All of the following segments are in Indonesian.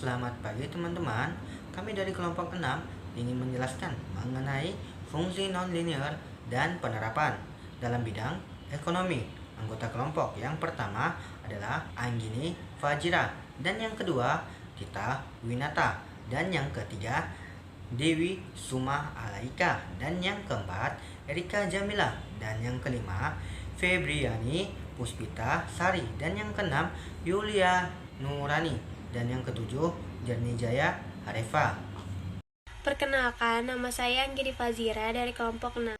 Selamat pagi teman-teman. Kami dari kelompok 6 ingin menjelaskan mengenai fungsi nonlinear dan penerapan dalam bidang ekonomi. Anggota kelompok yang pertama adalah Anggini Fajira, dan yang kedua kita Winata, dan yang ketiga Dewi Suma Alaika, dan yang keempat Erika Jamila, dan yang kelima Febriani Puspita Sari, dan yang keenam Yulia Nurani, dan yang ketujuh Jaya Harefa. Perkenalkan, nama saya Anggini Fazira dari kelompok 6.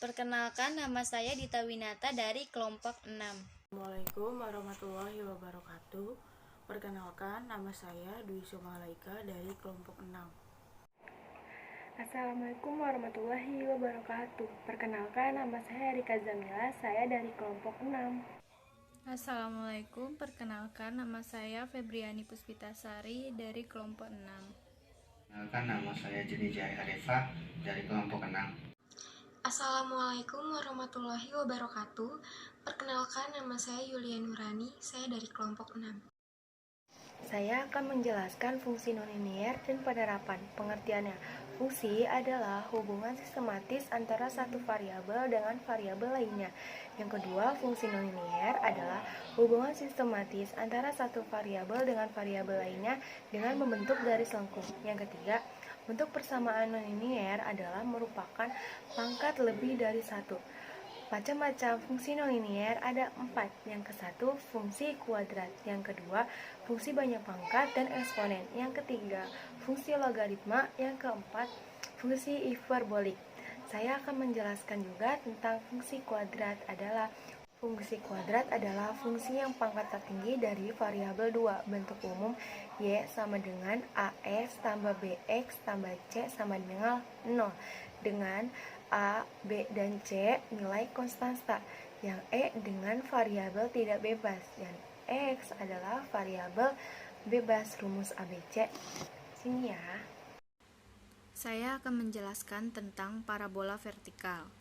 Perkenalkan, nama saya Dita Winata dari kelompok 6. Assalamualaikum warahmatullahi wabarakatuh. Perkenalkan, nama saya Dwi Sumalaika dari kelompok 6. Assalamualaikum warahmatullahi wabarakatuh. Perkenalkan, nama saya Rika Zamila, saya dari kelompok 6. Assalamualaikum, perkenalkan nama saya Febriani Puspitasari dari kelompok 6. Perkenalkan, nama saya Jaya Harefa dari kelompok 6. Assalamualaikum warahmatullahi wabarakatuh. Perkenalkan, nama saya Yulia Nurani, saya dari kelompok 6. Saya akan menjelaskan fungsi nonlinear dan penerapan. Pengertiannya, fungsi adalah hubungan sistematis antara satu variabel dengan variabel lainnya. Yang kedua, fungsi nonlinear adalah hubungan sistematis antara satu variabel dengan variabel lainnya dengan membentuk garis lengkung. Yang ketiga, bentuk persamaan nonlinear adalah merupakan pangkat lebih dari satu. Macam-macam fungsi nonlinear ada 4. Yang ke-1, fungsi kuadrat. Yang kedua, fungsi banyak pangkat dan eksponen. Yang ketiga, fungsi logaritma. Yang keempat, fungsi hiperbolik. Saya akan menjelaskan juga tentang fungsi kuadrat. Fungsi kuadrat adalah fungsi yang pangkat tertinggi dari variabel 2. Bentuk umum y sama dengan ax tambah bx tambah c sama dengan 0. Dengan a, b, dan c nilai konstanta, yang e dengan variabel tidak bebas, dan x adalah variabel bebas. Rumus ABC. Sini ya. Saya akan menjelaskan tentang parabola vertikal.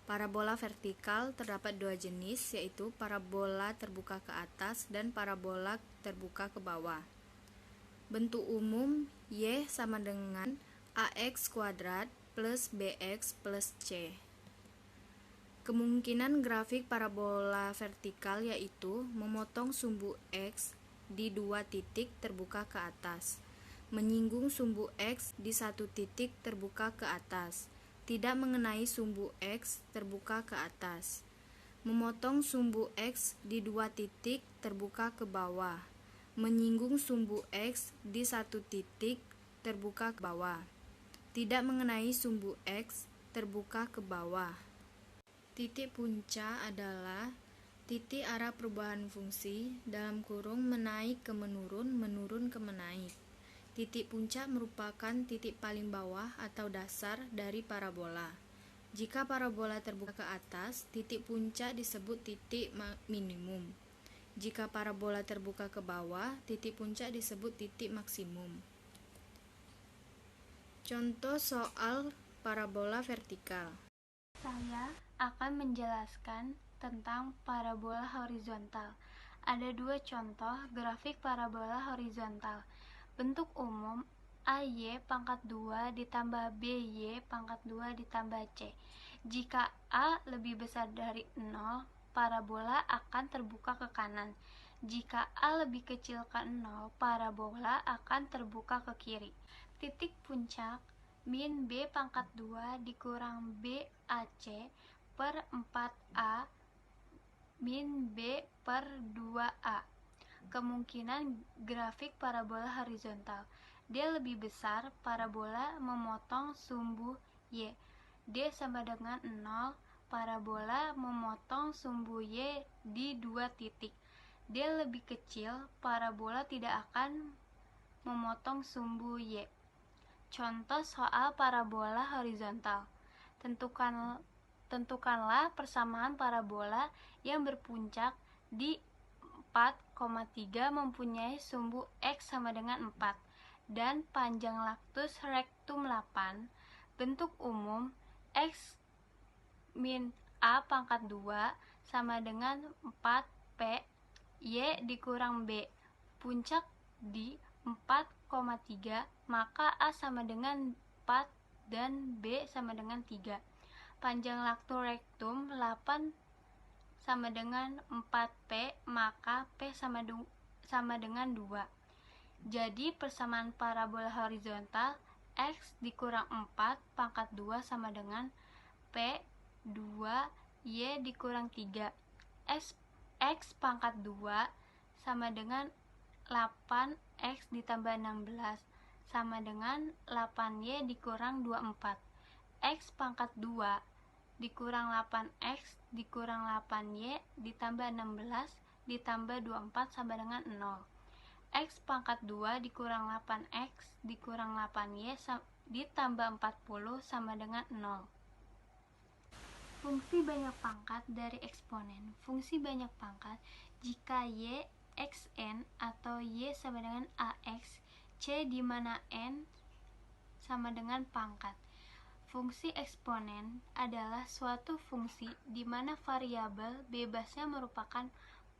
Parabola vertikal terdapat dua jenis, yaitu parabola terbuka ke atas dan parabola terbuka ke bawah. Bentuk umum y sama dengan ax kuadrat plus bx plus c. Kemungkinan grafik parabola vertikal yaitu memotong sumbu x di dua titik terbuka ke atas, menyinggung sumbu x di satu titik terbuka ke atas, tidak mengenai sumbu x terbuka ke atas, memotong sumbu x di dua titik terbuka ke bawah, menyinggung sumbu x di satu titik terbuka ke bawah, tidak mengenai sumbu x terbuka ke bawah. Titik punca adalah titik arah perubahan fungsi (menaik ke menurun, menurun ke menaik). Titik puncak merupakan titik paling bawah atau dasar dari parabola. Jika parabola terbuka ke atas, titik puncak disebut titik minimum. Jika parabola terbuka ke bawah, titik puncak disebut titik maksimum. Contoh soal parabola vertikal. Saya akan menjelaskan tentang parabola horizontal. Ada dua contoh grafik parabola horizontal. Bentuk umum AY pangkat 2 ditambah BY pangkat 2 ditambah C. Jika A lebih besar dari 0, parabola akan terbuka ke kanan. Jika A lebih kecil ke 0, parabola akan terbuka ke kiri. Titik puncak min B pangkat 2 dikurang BAC per 4A min B per 2A. Kemungkinan grafik parabola horizontal. D lebih besar, parabola memotong sumbu Y. D sama dengan 0, parabola memotong sumbu Y di dua titik. D lebih kecil, parabola tidak akan memotong sumbu Y. Contoh soal parabola horizontal. Tentukanlah persamaan parabola yang berpuncak di 4,3 mempunyai sumbu x sama dengan 4 dan panjang laktus rektum 8. Bentuk umum x min a pangkat 2 sama dengan 4p y dikurang b. Puncak di 4,3 4,3, maka A sama dengan 4 dan B sama dengan 3. Panjang lakto rektum 8 sama dengan 4P, maka P sama dengan 2. Jadi persamaan parabola horizontal X dikurang 4 pangkat 2 sama dengan P 2 Y dikurang 3. X pangkat 2 sama dengan 8X ditambah 16 sama dengan 8Y dikurang 24. X pangkat 2 dikurang 8X dikurang 8Y ditambah 16 ditambah 24 sama dengan 0. X pangkat 2 dikurang 8X dikurang 8Y ditambah 40 sama dengan 0. Fungsi banyak pangkat dari eksponen. Fungsi banyak pangkat jika Y xn atau Y sama dengan ax, C di mana n sama dengan pangkat. Fungsi eksponen adalah suatu fungsi di mana variabel bebasnya merupakan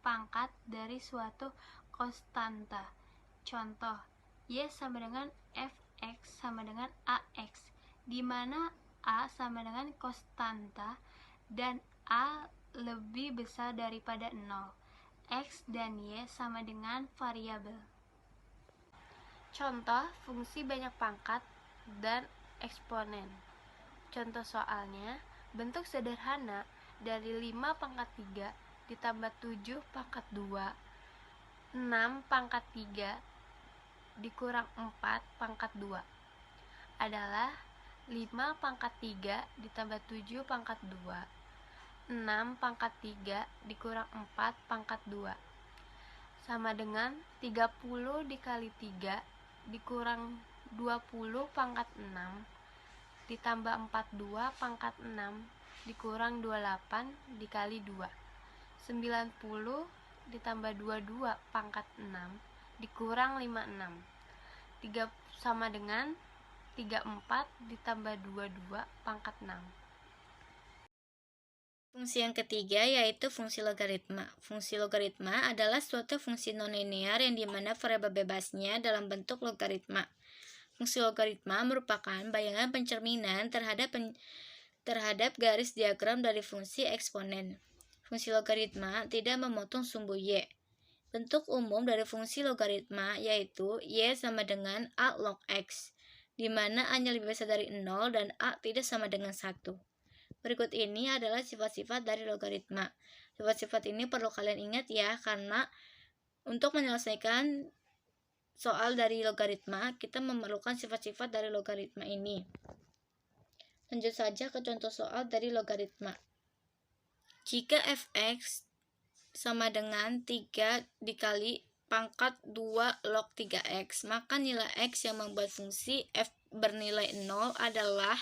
pangkat dari suatu konstanta. Contoh, Y sama dengan fx sama dengan ax, di mana A sama dengan konstanta dan A lebih besar daripada 0. X dan Y sama dengan variabel. Contoh fungsi banyak pangkat dan eksponen. Contoh soalnya, bentuk sederhana dari 5 pangkat 3 ditambah 7 pangkat 2, 6 pangkat 3 dikurang 4 pangkat 2 adalah 5 pangkat 3 ditambah 7 pangkat 2, 6 pangkat 3 dikurang 4 pangkat 2 sama dengan 30 dikali 3 dikurang 20 pangkat 6 ditambah 42 pangkat 6 dikurang 28 dikali 2. 90 ditambah 22 pangkat 6 dikurang 56. 3 sama dengan 34 ditambah 22 pangkat 6. Fungsi yang ketiga yaitu fungsi logaritma. Fungsi logaritma adalah suatu fungsi nonlinear yang dimana variabel bebasnya dalam bentuk logaritma. Fungsi logaritma merupakan bayangan pencerminan terhadap garis diagram dari fungsi eksponen. Fungsi logaritma tidak memotong sumbu y. Bentuk umum dari fungsi logaritma yaitu y sama dengan a log x, di mana a-nya lebih besar dari 0 dan a tidak sama dengan 1. Berikut ini adalah sifat-sifat dari logaritma. Sifat-sifat ini perlu kalian ingat ya, karena untuk menyelesaikan soal dari logaritma, kita memerlukan sifat-sifat dari logaritma ini. Lanjut saja ke contoh soal dari logaritma. Jika fx sama dengan 3 dikali pangkat 2 log 3x, maka nilai x yang membuat fungsi f bernilai 0 adalah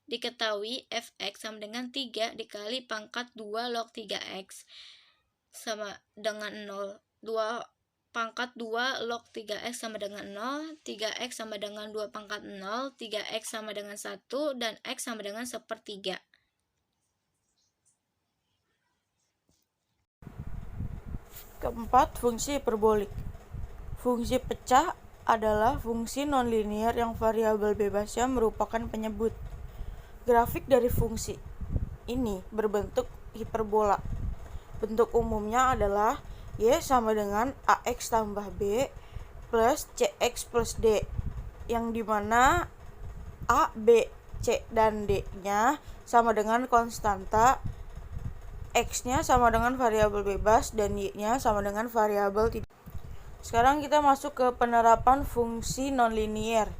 diketahui fx sama dengan 3 dikali pangkat 2 log 3x sama dengan 0. 2 pangkat 2 log 3x sama dengan 0, 3x sama dengan 2 pangkat 0, 3x sama dengan 1, dan x sama dengan 1/3. Keempat, fungsi hiperbolik. Fungsi pecah adalah fungsi nonlinear yang variabel bebasnya merupakan penyebut. Grafik dari fungsi ini berbentuk hiperbola. Bentuk umumnya adalah y sama dengan ax tambah b plus cx plus d, yang dimana a, b, c, dan d-nya sama dengan konstanta, x-nya sama dengan variabel bebas, dan y-nya sama dengan variabel tidak. Sekarang kita masuk ke penerapan fungsi nonlinier.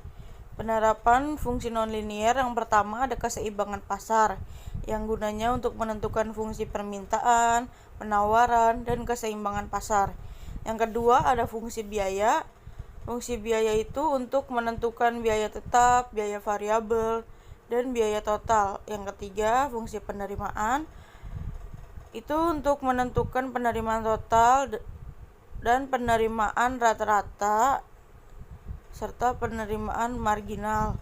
Penerapan fungsi nonlinier yang pertama ada keseimbangan pasar, yang gunanya untuk menentukan fungsi permintaan, penawaran, dan keseimbangan pasar. Yang kedua ada fungsi biaya. Fungsi biaya itu untuk menentukan biaya tetap, biaya variabel, dan biaya total. Yang ketiga fungsi penerimaan, itu untuk menentukan penerimaan total dan penerimaan rata-rata serta penerimaan marginal.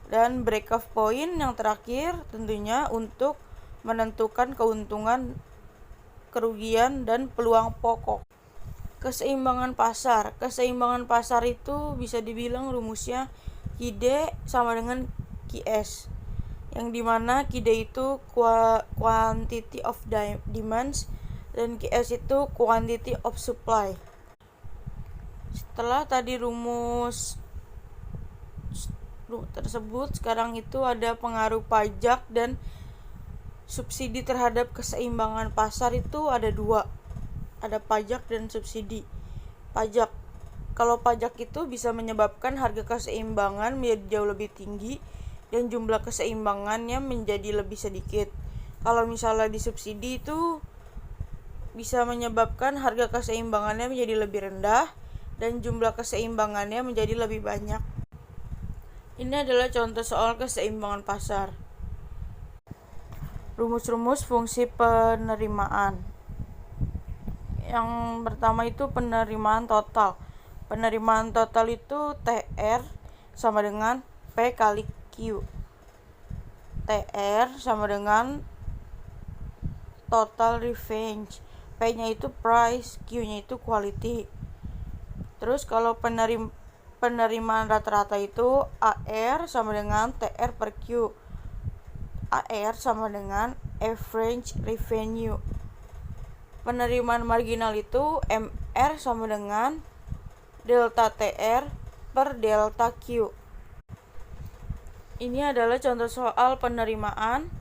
Dan break-off point yang terakhir tentunya untuk menentukan keuntungan, kerugian, dan peluang pokok. Keseimbangan pasar. Keseimbangan pasar itu bisa dibilang rumusnya QD sama dengan QS. Yang dimana QD itu quantity of demands dan QS itu quantity of supply. Setelah tadi rumus tersebut, sekarang itu ada pengaruh pajak dan subsidi terhadap keseimbangan pasar. Itu ada dua, ada pajak dan subsidi. Pajak, kalau pajak itu bisa menyebabkan harga keseimbangan menjadi jauh lebih tinggi dan jumlah keseimbangannya menjadi lebih sedikit. Kalau misalnya disubsidi itu bisa menyebabkan harga keseimbangannya menjadi lebih rendah dan jumlah keseimbangannya menjadi lebih banyak. Ini adalah contoh soal keseimbangan pasar. Rumus-rumus fungsi penerimaan. Yang pertama itu penerimaan total. Penerimaan total itu TR sama dengan P kali Q. TR sama dengan total revenue. P-nya itu price, Q-nya itu quality. Terus kalau penerimaan rata-rata itu AR sama dengan TR per Q. AR sama dengan average revenue. Penerimaan marginal itu MR sama dengan delta TR per delta Q. Ini adalah contoh soal penerimaan.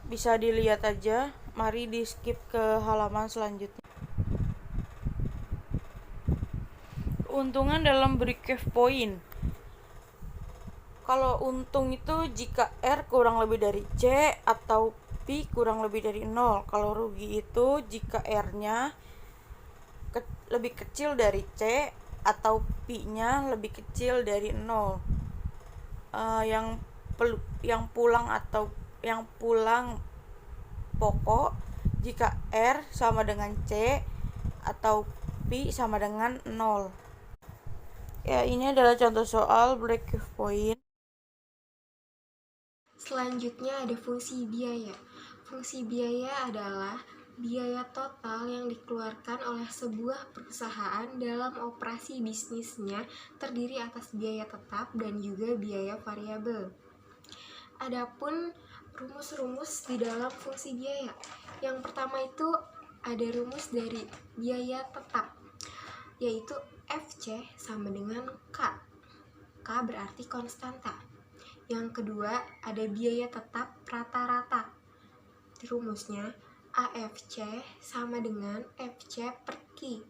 Bisa dilihat aja. Mari di skip ke halaman selanjutnya. Keuntungan dalam break-even point. Kalau untung itu jika R kurang lebih dari C atau P kurang lebih dari 0. Kalau rugi itu jika R-nya lebih kecil dari C atau P-nya lebih kecil dari 0. Yang pulang pokok jika R sama dengan C atau P sama dengan 0. Ya, ini adalah contoh soal break-even point. Selanjutnya ada fungsi biaya. Fungsi biaya adalah biaya total yang dikeluarkan oleh sebuah perusahaan dalam operasi bisnisnya, terdiri atas biaya tetap dan juga biaya variabel. Adapun rumus-rumus di dalam fungsi biaya. Yang pertama itu ada rumus dari biaya tetap, yaitu FC sama dengan K. K berarti konstanta. Yang kedua ada biaya tetap rata-rata. Rumusnya AFC sama dengan FC per Q.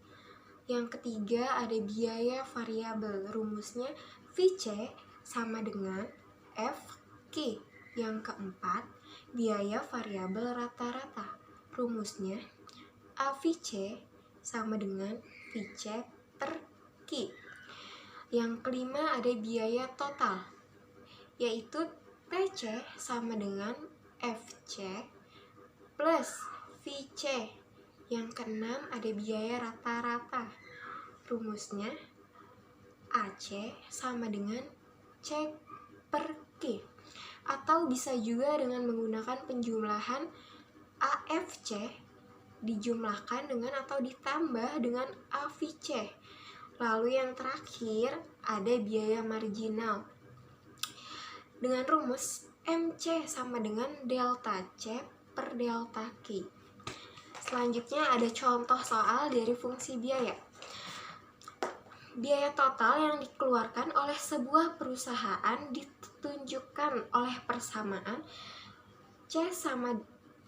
Yang ketiga ada biaya variabel. Rumusnya VC sama dengan FQ. Yang keempat biaya variabel rata-rata. Rumusnya AVC sama dengan VC per Q. Yang kelima ada biaya total, yaitu TC sama dengan FC plus VC. Yang keenam ada biaya rata-rata. Rumusnya AC sama dengan C per Q. Atau bisa juga dengan menggunakan penjumlahan AFC dijumlahkan dengan atau ditambah dengan AVC. Lalu yang terakhir ada biaya marginal. Dengan rumus MC sama dengan delta C per delta Q. Selanjutnya ada contoh soal dari fungsi biaya. Biaya total yang dikeluarkan oleh sebuah perusahaan ditunjukkan oleh persamaan C sama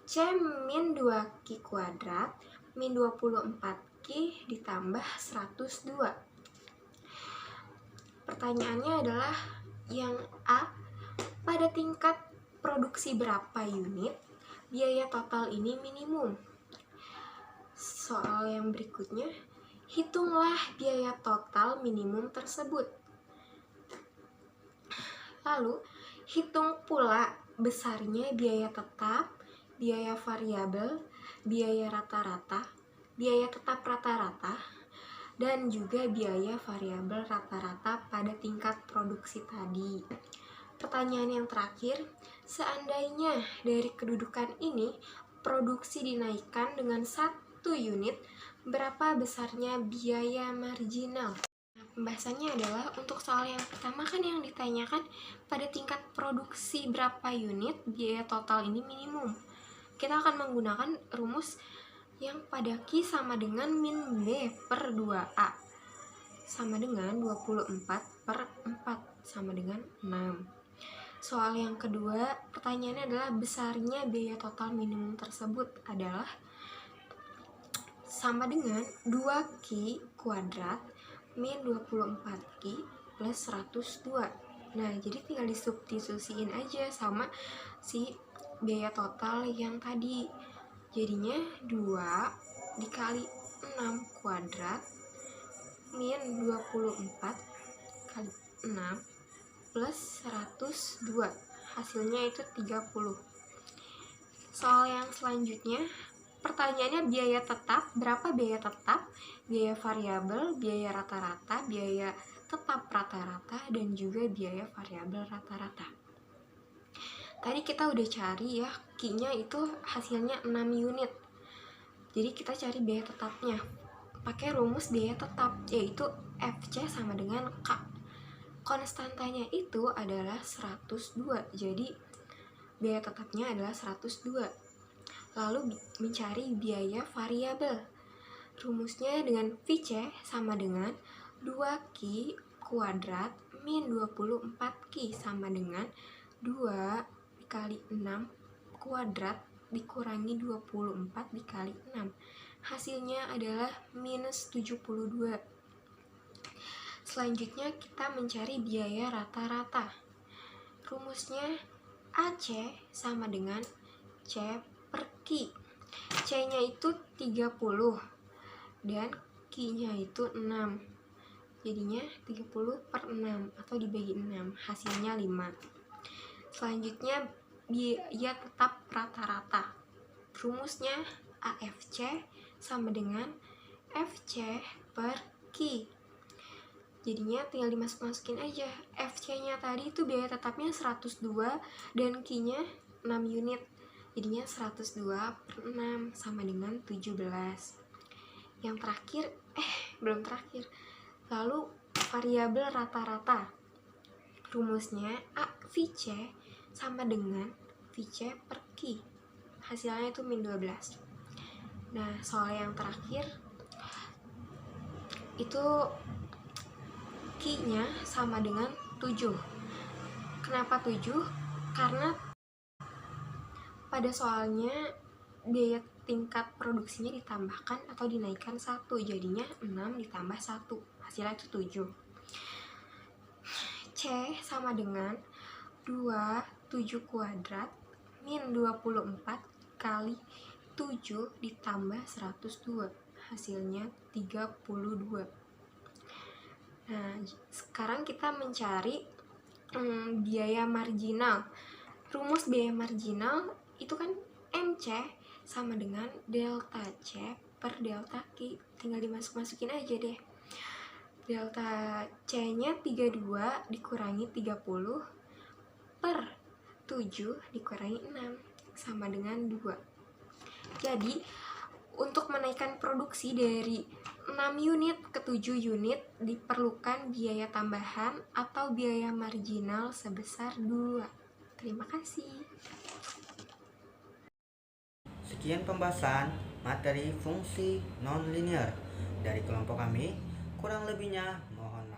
C min 2Q kuadrat min 24Q ditambah 102. Pertanyaannya adalah yang A, pada tingkat produksi berapa unit biaya total ini minimum? Soal yang berikutnya, hitunglah biaya total minimum tersebut. Lalu, hitung pula besarnya biaya tetap, biaya variabel, biaya rata-rata, biaya tetap rata-rata, dan juga biaya variabel rata-rata pada tingkat produksi tadi. Pertanyaan yang terakhir, seandainya dari kedudukan ini produksi dinaikkan dengan 1 unit, Berapa besarnya biaya marginal? Nah, pembahasannya adalah untuk soal yang pertama kan yang ditanyakan pada tingkat produksi berapa unit biaya total ini minimum. Kita akan menggunakan rumus yang pada Q sama dengan min B per 2A sama dengan 24 per 4 sama dengan 6. Soal yang kedua, pertanyaannya adalah besarnya biaya total minimum tersebut adalah sama dengan 2Q kuadrat min 24Q plus 102. Nah, jadi tinggal disubstitusiin aja sama si biaya total yang tadi. Jadinya 2 dikali 6 kuadrat min 24 kali 6 plus 102, hasilnya itu 30. Soal yang selanjutnya, pertanyaannya biaya tetap, berapa biaya tetap, biaya variabel, biaya rata-rata, biaya tetap rata-rata, dan juga biaya variabel rata-rata. Tadi kita udah cari ya, Q-nya itu hasilnya 6 unit. Jadi kita cari biaya tetapnya pakai rumus biaya tetap, yaitu FC sama dengan K. Konstantanya itu adalah 102, jadi biaya tetapnya adalah 102. Lalu mencari biaya variabel. Rumusnya dengan VC sama dengan 2Q kuadrat min 24Q sama dengan 2 dikali 6 kuadrat dikurangi 24 dikali 6. Hasilnya adalah minus 72. Selanjutnya kita mencari biaya rata-rata. Rumusnya AC sama dengan C per Q. C-nya itu 30 dan Q-nya itu 6. Jadinya 30 per 6 atau dibagi 6, hasilnya 5. Selanjutnya biaya tetap rata-rata. Rumusnya AFC sama dengan FC per Q. Jadinya tinggal dimasuk-masukin aja. FC-nya tadi itu biaya tetapnya 102 dan Q-nya 6 unit. Jadinya 102 per 6 sama dengan 17. Yang terakhir, belum terakhir. Lalu variabel rata-rata. Rumusnya A VC sama dengan VC per Q. Hasilnya itu min 12. Nah, soal yang terakhir itu Q-nya sama dengan 7. Kenapa 7? Karena pada soalnya biaya tingkat produksinya ditambahkan atau dinaikkan 1, jadinya 6 ditambah 1, hasilnya itu 7. C sama dengan 27 kuadrat min 24 kali 7 ditambah 102, hasilnya 32. Nah, sekarang kita mencari biaya marginal. Rumus biaya marginal itu kan MC sama dengan delta C per delta Q. Tinggal dimasuk-masukin aja deh. Delta C-nya 32 dikurangi 30 per 7 dikurangi 6 sama dengan 2. Jadi, untuk menaikkan produksi dari 6 unit ke 7 unit diperlukan biaya tambahan atau biaya marginal sebesar 2. Terima kasih. Sekian pembahasan materi fungsi non-linear dari kelompok kami. Kurang lebihnya mohon